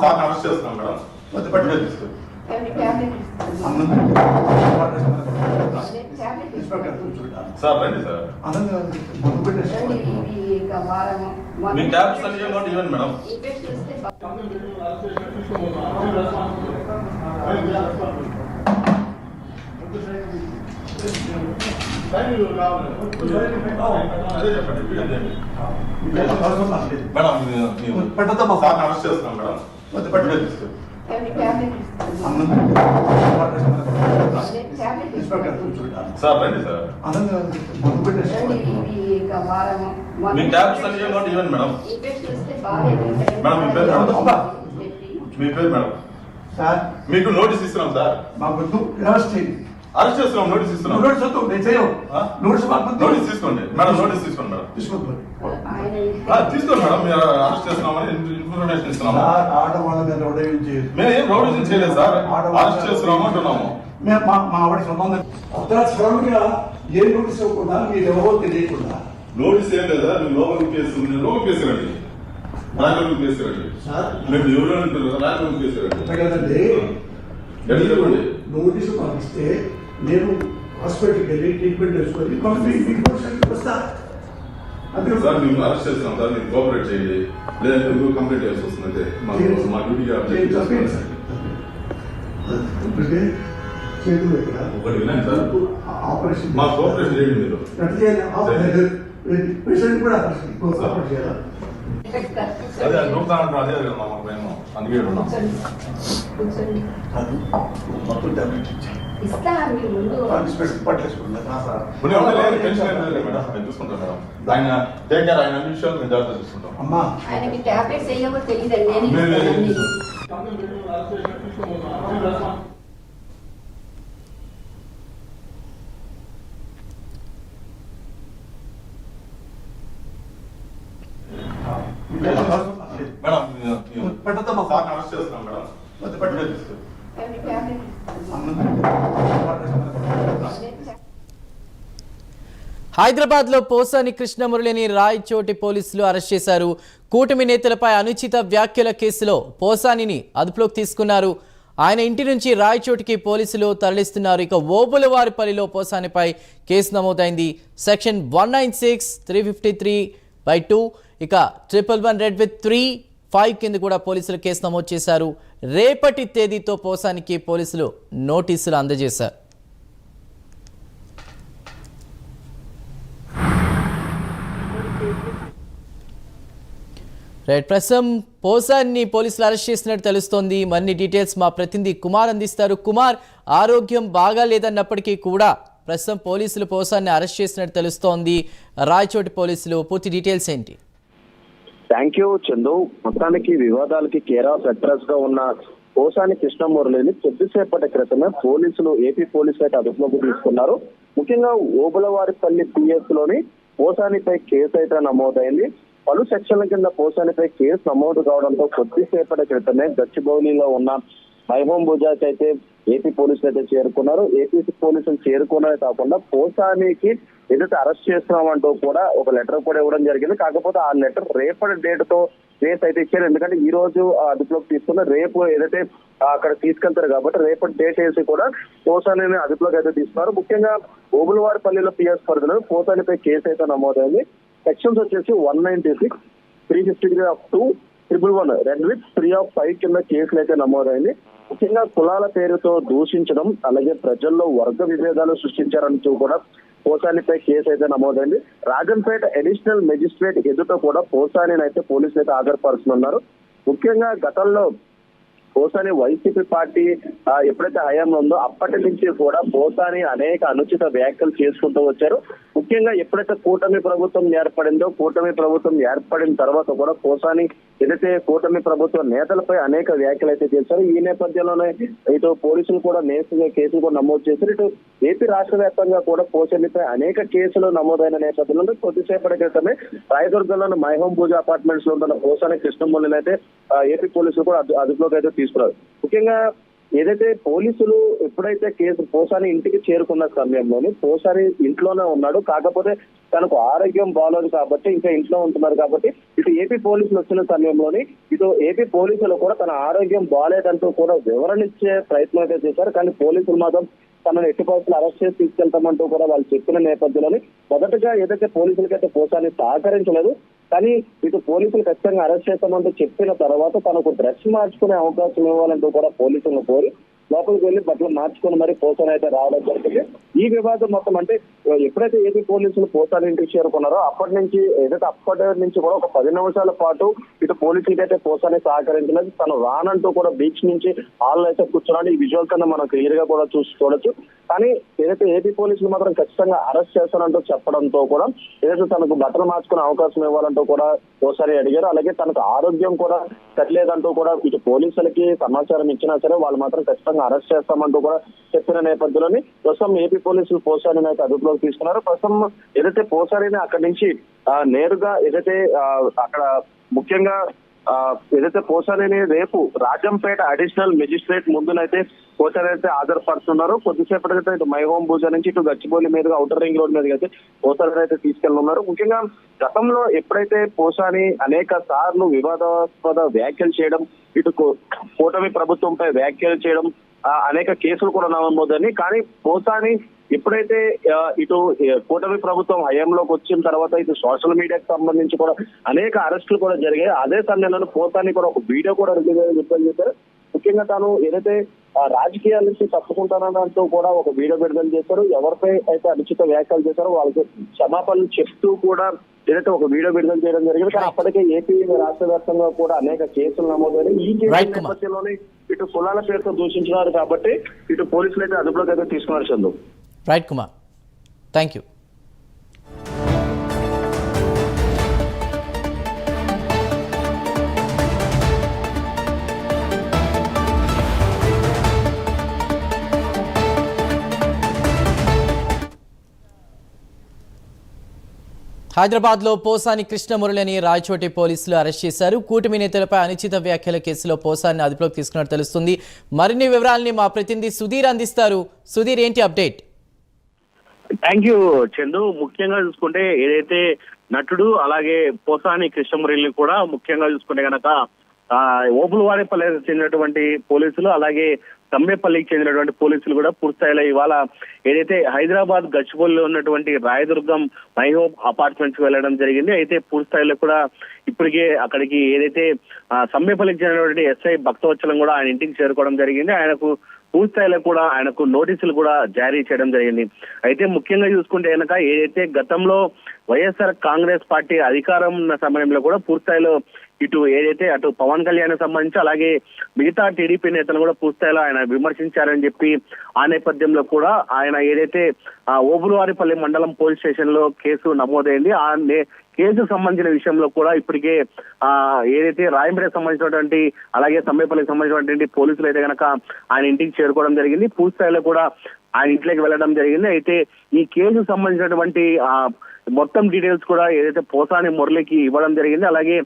Sir arrest చేస్తున్నాం madam. Sir రండి sir. మీ tabs అన్ని ఇవ్వండి మేడం. అదే చెప్పండి మేడం. సార్ అరెస్ట్ చేస్తున్నాం మేడం. సార్ రండి సార్. మీ ట్యాబ్స్ అన్ని ఇవ్వండి మేడం. మేడం మీ పేరు మేడం. మీ పేరు మేడం. మీకు నోటీస్ ఇస్తున్నాం సార్. అరెస్ట్ చేస్తున్నాం. నోటీస్ ఇస్తున్నాం. నోటీస్ తీసుకోండి మేడం. నోటీస్ తీసుకోండి మేడం. తీసుకోండి మేడం. మీరు అరెస్ట్ చేస్తున్నామని ఇన్ఫర్మేషన్ ఇస్తున్నాము. మేము ఏం రౌడీజం చేయలేదు సార్. అరెస్ట్ చేస్తున్నాము అంటున్నాము. నోటీస్ ఏం లేదా? మీరు లోపలికి కేసు లోపలికి కేసు రండి. రాజలోకి కేసు రండి. మేము ఎవరు అంటారు? రాజలోకి కేసు రండి. నోటీసు పంపిస్తే నేను హాస్పిటల్కి వెళ్ళి ట్రీట్మెంట్ చేసుకొని వస్తా. అదే సార్ మేము అరెస్ట్ చేస్తున్నాం సార్. మీరు కోఆపరేట్ చేయండి. లేదంటే మీరు కంప్లైంట్ చేయాల్సి వస్తుంది. మా డ్యూటీ ఒకటి వినండి సార్. ఆపరేషన్ మా కోఆపరేషన్ చేయండి. మీరు పేషెంట్ కూడా సపోర్ట్ చేయాలి. అదే నూతా అంటారు. అదే మాకు మేము అందుకే ఉన్నాం. మొత్తం టాబ్లెట్ ఇచ్చాను. చూసుకుంటాం మేడం. ఆయన టేక్ కేర్. ఆయన అన్ని విషయాలు మేము జాగ్రత్త చూసుకుంటాం. అమ్మా ఆయనకి టాబ్లెట్స్ వేయమో తెలియదండి. మేడం సార్ అరెస్ట్ చేస్తున్నాం మేడం. హైదరాబాద్ లో పోసాని కృష్ణమురళిని రాయచోటి పోలీసులు అరెస్ట్ చేశారు. కూటమి నేతలపై అనుచిత వ్యాఖ్యల కేసులో పోసానిని అదుపులోకి తీసుకున్నారు. ఆయన ఇంటి నుంచి రాయచోటికి పోలీసులు తరలిస్తున్నారు. ఇక ఓబులవారిపల్లిలో పోసానిపై కేసు నమోదైంది. సెక్షన్ 196, 353/2, ఇక 111 రెడ్ విత్ 3(5) కింద కూడా పోలీసులు కేసు నమోదు చేశారు. రేపటి తేదీతో పోసానికి పోలీసులు నోటీసులు అందజేశారు. ప్రస్తుతం పోసాన్ని పోలీసులు అరెస్ట్ చేసినట్టు తెలుస్తోంది. మరిన్ని డీటెయిల్స్ మా ప్రతినిధి కుమార్ అందిస్తారు. కుమార్, ఆరోగ్యం బాగా లేదన్నప్పటికీ కూడా ప్రస్తుతం పోలీసులు పోసాన్ని అరెస్ట్ చేసినట్టు తెలుస్తోంది. రాయచోటి పోలీసులు పూర్తి డీటెయిల్స్ ఏంటి? Thank you Chandu. మొత్తానికి వివాదాలకి కేర్ ఆఫ్ అడ్రస్ గా ఉన్న పోసాని కృష్ణమురళిని కొద్దిసేపటి క్రితమే పోలీసులు, ఏపీ పోలీసులు అయితే అదుపులోకి తీసుకున్నారు. ముఖ్యంగా ఓబులవారిపల్లి పిఎస్ లోని పోసానిపై కేసు అయితే నమోదైంది. పలు సెక్షన్ల కింద పోసానిపై కేసు నమోదు కావడంతో కొద్దిసేపటి క్రితమే గచ్చిబౌలిలో ఉన్న మైహోం బుజాకి అయితే ఏపీ పోలీసులు అయితే చేరుకున్నారు. ఏపీ పోలీసులు చేరుకున్నదే కాకుండా పోసానికి ఏదైతే అరెస్ట్ చేస్తున్నామంటూ కూడా ఒక లెటర్ కూడా ఇవ్వడం జరిగింది. కాకపోతే ఆ లెటర్ రేపటి డేట్ తో కేసు అయితే ఇచ్చారు. ఎందుకంటే ఈ రోజు అదుపులోకి తీసుకున్న రేపు ఏదైతే అక్కడ తీసుకెళ్తారు కాబట్టి రేపటి డేట్ వేసి కూడా పోసాని అదుపులోకి అయితే తీసుకున్నారు. ముఖ్యంగా ఓబులవారిపల్లిలో పిఎస్ పరిధిలో పోసానిపై కేసు అయితే నమోదైంది. సెక్షన్స్ వచ్చేసి 196, 353 111 రెడ్ విత్ 3(5) కింద కేసులు అయితే నమోదైంది. ముఖ్యంగా కులాల పేరుతో దూషించడం, అలాగే ప్రజల్లో వర్గ విభేదాలు సృష్టించారంటూ కూడా పోసానిపై కేసు అయితే నమోదైంది. రాజంపేట అడిషనల్ మెజిస్ట్రేట్ ఎదుట కూడా పోసానిని అయితే పోలీసులు అయితే హాజరుపరుస్తున్నారు. ముఖ్యంగా గతంలో పోసాని వైసీపీ పార్టీ ఎప్పుడైతే హయాంలో ఉందో అప్పటి నుంచి కూడా పోసాని అనేక అనుచిత వ్యాఖ్యలు చేసుకుంటూ వచ్చారు. ముఖ్యంగా ఎప్పుడైతే కూటమి ప్రభుత్వం ఏర్పడిందో, కూటమి ప్రభుత్వం ఏర్పడిన తర్వాత కూడా పోసాని ఏదైతే కూటమి ప్రభుత్వ నేతలపై అనేక వ్యాఖ్యలు అయితే చేశారు. ఈ నేపథ్యంలోనే ఇటు పోలీసులు కూడా కేసులు కూడా నమోదు చేశారు. ఇటు ఏపీ రాష్ట్ర వ్యాప్తంగా కూడా పోసానిపై అనేక కేసులు నమోదైన నేపథ్యంలో కొద్దిసేపటి క్రితమే రాయదుర్గంలోని మైహోం పూజ అపార్ట్మెంట్స్ లో ఉన్న పోసాని కృష్ణమురళిని అయితే ఏపీ పోలీసులు కూడా అదుపులోకి అయితే తీసుకున్నారు. ముఖ్యంగా ఏదైతే పోలీసులు ఎప్పుడైతే కేసు పోసాని ఇంటికి చేరుకున్న సమయంలోని పోసాని ఇంట్లోనే ఉన్నాడు. కాకపోతే తనకు ఆరోగ్యం బాగోలేదు కాబట్టి ఇంకా ఇంట్లో ఉంటున్నారు కాబట్టి ఇటు ఏపీ పోలీసులు వచ్చిన సమయంలోని ఇటు ఏపీ పోలీసులు కూడా తన ఆరోగ్యం బాగాలేదంటూ కూడా వివరణ ఇచ్చే ప్రయత్నం అయితే చేశారు. కానీ పోలీసులు మాత్రం తనను ఎట్టి పరిస్థితులు అరెస్ట్ చేసి తీసుకెళ్తామంటూ కూడా వాళ్ళు చెప్పిన నేపథ్యంలోని మొదటగా ఏదైతే పోలీసులకైతే పోసాని సహకరించలేదు. కానీ ఇటు పోలీసులు ఖచ్చితంగా అరెస్ట్ చేస్తామంటూ చెప్పిన తర్వాత తనకు డ్రెస్ మార్చుకునే అవకాశం ఇవ్వాలంటూ కూడా పోలీసులను కోరి లోపలికి వెళ్లి బట్టలు మార్చుకుని మరి పోసాని అయితే రావడం జరిగింది. ఈ వివాదం మొత్తం అంటే ఎప్పుడైతే ఏపీ పోలీసులు పోసాని ఇంటికి చేరుకున్నారో అప్పటి నుంచి కూడా ఒక 10 నిమిషాల పాటు ఇటు పోలీసులకి అయితే పోసాని సహకరించలేదు. తను రానంటూ కూడా బీచ్ నుంచి హాల్లో అయితే కూర్చున్నాడు. ఈ విజువల్ కన్నా మనం క్లియర్ గా కూడా చూడొచ్చు. కానీ ఏదైతే ఏపీ పోలీసులు మాత్రం ఖచ్చితంగా అరెస్ట్ చేస్తారంటూ చెప్పడంతో కూడా ఏదైతే తనకు బట్టలు మార్చుకునే అవకాశం ఇవ్వాలంటూ కూడా పోసాని అడిగారు. అలాగే తనకు ఆరోగ్యం కూడా సరిలేదంటూ కూడా ఇటు పోలీసులకి సమాచారం ఇచ్చినా సరే వాళ్ళు మాత్రం ఖచ్చితంగా అరెస్ట్ చేస్తామంటూ కూడా చెప్పిన నేపథ్యంలోని ప్రస్తుతం ఏపీ పోలీసులు పోసానిని అయితే అదుపులోకి తీసుకున్నారు. ప్రస్తుతం ఏదైతే పోసానిని అక్కడి నుంచి నేరుగా ఏదైతే అక్కడ ముఖ్యంగా ఏదైతే పోసానిని రేపు రాజంపేట అడిషనల్ మెజిస్ట్రేట్ ముందునైతే పోసాని అయితే హాజరుపరుస్తున్నారు. కొద్దిసేపటికైతే ఇటు మై హోమ్ భూజా నుంచి ఇటు గచ్చిబౌలి మీదుగా ఔటర్ రింగ్ రోడ్ మీదకి అయితే పోసాని అయితే తీసుకెళ్తున్నారు. ముఖ్యంగా గతంలో ఎప్పుడైతే పోసాని అనేక సార్లు వివాదాస్పద వ్యాఖ్యలు చేయడం, ఇటు కూటమి ప్రభుత్వంపై వ్యాఖ్యలు చేయడం, అనేక కేసులు కూడా నమోదని. కానీ పోసాని ఎప్పుడైతే ఇటు కూటమి ప్రభుత్వం హయాంలోకి వచ్చిన తర్వాత ఇటు సోషల్ మీడియాకి సంబంధించి కూడా అనేక అరెస్టులు కూడా జరిగాయి. అదే సమయంలో పోసాని కూడా ఒక వీడియో కూడా రిలీజ్ చేశారు. ముఖ్యంగా తాను ఏదైతే రాజకీయాల నుంచి తప్పుకుంటానంటూ కూడా ఒక వీడియో విడుదల చేశారు. ఎవరిపై అయితే అనుచిత వ్యాఖ్యలు చేశారో వాళ్ళకి క్షమాపణలు చెప్తూ కూడా ఏదైతే ఒక వీడియో విడుదల చేయడం జరిగింది. కానీ అప్పటికే ఏపీ రాష్ట్ర వ్యాప్తంగా కూడా అనేక కేసులు నమోదైనాయి. ఈ కేసు నేపథ్యంలోనే ఇటు కులాల పేరుతో దూషించినారు కాబట్టి ఇటు పోలీసులు అయితే అదుపులోకి అయితే తీసుకున్నారు. Chandu. Right Kumar, thank you. హైదరాబాద్లో పోసాని కృష్ణమురళిని రాయచోటి పోలీసులు అరెస్ట్ చేశారు. కూటమి నేతలపై అనుచిత వ్యాఖ్యల కేసులో పోసాని అదుపులోకి తీసుకున్నట్టు తెలుస్తుంది. మరిన్ని వివరాలని మా ప్రతినిధి సుధీర్ అందిస్తారు. సుధీర్, ఏంటి అప్డేట్? Thank you Chandu. ముఖ్యంగా చూసుకుంటే ఏదైతే నటుడు అలాగే పోసాని కృష్ణమురళిని కూడా ముఖ్యంగా చూసుకుంటే కనుక ఓబులవారిపల్లికి చెందినటువంటి పోలీసులు అలాగే తమ్మేపల్లికి చెందినటువంటి పోలీసులు కూడా పూర్తిస్థాయిలో ఇవాళ ఏదైతే హైదరాబాద్ గచ్చిబౌలిలో ఉన్నటువంటి రాయదుర్గం మై హోమ్ అపార్ట్మెంట్స్ వెళ్లడం జరిగింది. అయితే పూర్తిస్థాయిలో కూడా ఇప్పటికే అక్కడికి ఏదైతే తమ్మేపల్లికి చెందినటువంటి ఎస్ఐ భక్తవత్సలం కూడా ఆయన ఇంటికి చేరుకోవడం జరిగింది. ఆయనకు పూర్తిస్థాయిలో కూడా ఆయనకు నోటీసులు కూడా జారీ చేయడం జరిగింది. అయితే ముఖ్యంగా చూసుకుంటే కనుక ఏదైతే గతంలో వైఎస్ఆర్ కాంగ్రెస్ పార్టీ అధికారం ఉన్న సమయంలో కూడా పూర్తిస్థాయిలో ఇటు ఏదైతే అటు పవన్ కళ్యాణ్ సంబంధించి అలాగే మిగతా టీడీపీ నేతలు కూడా పూర్తిస్థాయిలో ఆయన విమర్శించారని చెప్పి ఆ నేపథ్యంలో కూడా ఆయన ఏదైతే ఓబులవారిపల్లి మండలం పోలీస్ స్టేషన్ లో కేసు నమోదైంది. ఆ కేసు సంబంధించిన విషయంలో కూడా ఇప్పటికే ఏదైతే రాయంపేటకు సంబంధించినటువంటి అలాగే సమ్మేపల్లికి సంబంధించినటువంటి పోలీసులు అయితే కనుక ఆయన ఇంటికి చేరుకోవడం జరిగింది. పూర్తిస్థాయిలో కూడా ఆయన ఇంట్లోకి వెళ్ళడం జరిగింది. అయితే ఈ కేసు సంబంధించినటువంటి మొత్తం డీటెయిల్స్ కూడా ఏదైతే పోసాని మురళికి ఇవ్వడం జరిగింది. అలాగే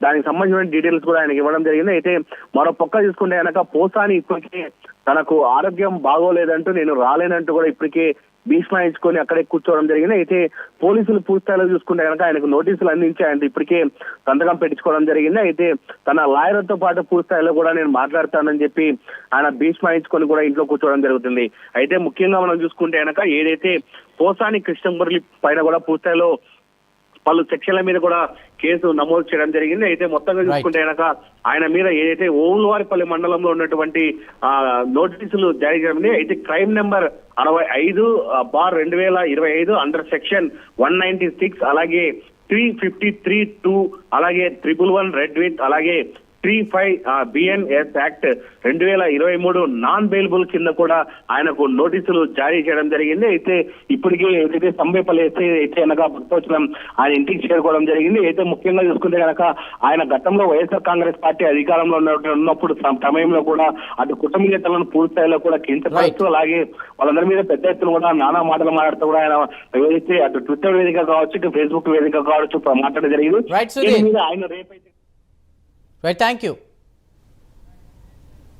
దానికి సంబంధించిన డీటెయిల్స్ కూడా ఆయనకి ఇవ్వడం జరిగింది. అయితే మరో పక్క చూసుకుంటే కనుక పోసాని ఇప్పటికే తనకు ఆరోగ్యం బాగోలేదంటూ నేను రాలేనంటూ కూడా ఇప్పటికే భీష్మాయించుకొని అక్కడే కూర్చోవడం జరిగింది. అయితే పోలీసులు పూర్తిస్థాయిలో చూసుకుంటే కనుక ఆయనకు నోటీసులు అందించి ఆయన ఇప్పటికే సంతకం పెట్టించుకోవడం జరిగింది. అయితే తన లాయర్తో పాటు పూర్తిస్థాయిలో కూడా నేను మాట్లాడతానని చెప్పి ఆయన భీష్మాయించుకొని కూడా ఇంట్లో కూర్చోవడం జరుగుతుంది. అయితే ముఖ్యంగా మనం చూసుకుంటే కనుక ఏదైతే పోసాని కృష్ణమురళి పైన కూడా పూర్తిస్థాయిలో పలు సెక్షన్ల మీద కూడా కేసు నమోదు చేయడం జరిగింది. అయితే మొత్తంగా చూసుకుంటే కనుక ఆయన మీద ఏదైతే ఓబులవారిపల్లి మండలంలో ఉన్నటువంటి నోటీసులు జారీ చేయడం, అయితే క్రైమ్ నెంబర్ 65/2025 అండర్ సెక్షన్ 196 అలాగే 353(2) అలాగే 111 రెడ్ విత్ అలాగే 35 BNS యాక్ట్ 2023 నాన్ బెయిలబుల్ కింద కూడా ఆయనకు నోటీసులు జారీ చేయడం జరిగింది. అయితే ఇప్పటికే ఏదైతే సమ్మేపల్లి అయితే కనుక భక్తవత్సలం ఆయన ఇంటికి చేరుకోవడం జరిగింది. అయితే ముఖ్యంగా చూసుకుంటే కనుక ఆయన గతంలో వైఎస్ఆర్ కాంగ్రెస్ పార్టీ అధికారంలో ఉన్నప్పుడు సమయంలో కూడా అటు కుటుంబ నేతలను పూర్తిస్థాయిలో కూడా కించపరుస్తూ అలాగే వాళ్ళందరి మీద పెద్ద ఎత్తున కూడా నానా మాటలు మాట్లాడుతూ కూడా ఆయన ఏదైతే అటు ట్విట్టర్ వేదిక కావచ్చు ఇటు ఫేస్బుక్ వేదిక కావచ్చు మాట్లాడడం జరిగింది. Right, thank you.